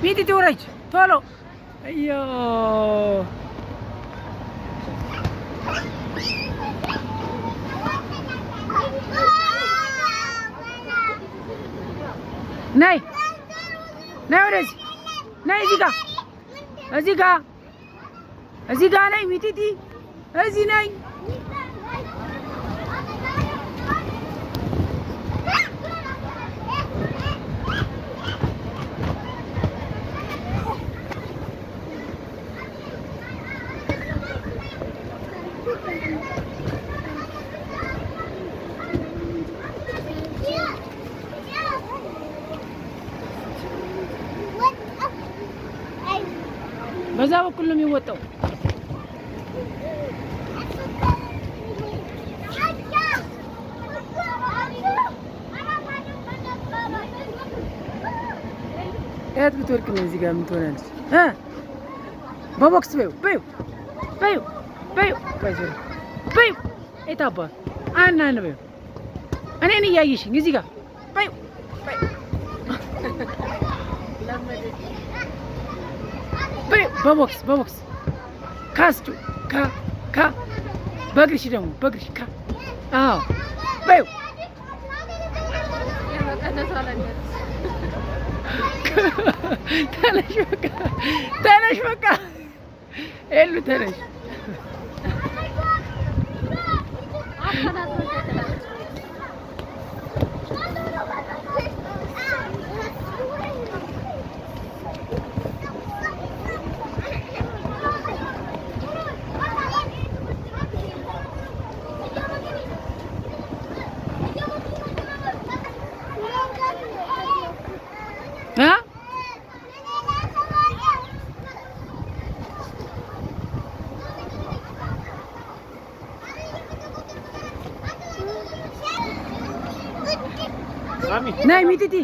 ሚጢጢ ውረጅ ቶሎ። እዮ ነይ ነይ ወደዚህ ነይ። እዚህ ጋ ነይ ሚጢጢ እዚህ ነይ። በዛ በኩል ነው የሚወጣው። እህት ብትወድቅ ነው እዚህ ጋር ምን ትሆናለች? በቦክስ በይው ኤታባ አናን በይው እኔን እያየሽኝ እዚህ ጋር በይው በቦክስ ካስቱ ካ በእግርሽ ደግሞ በእግርሽ ካ አዎ በይው ተነሽ በቃ ኤሉ ተነሽ። ነይ ሚጢጢ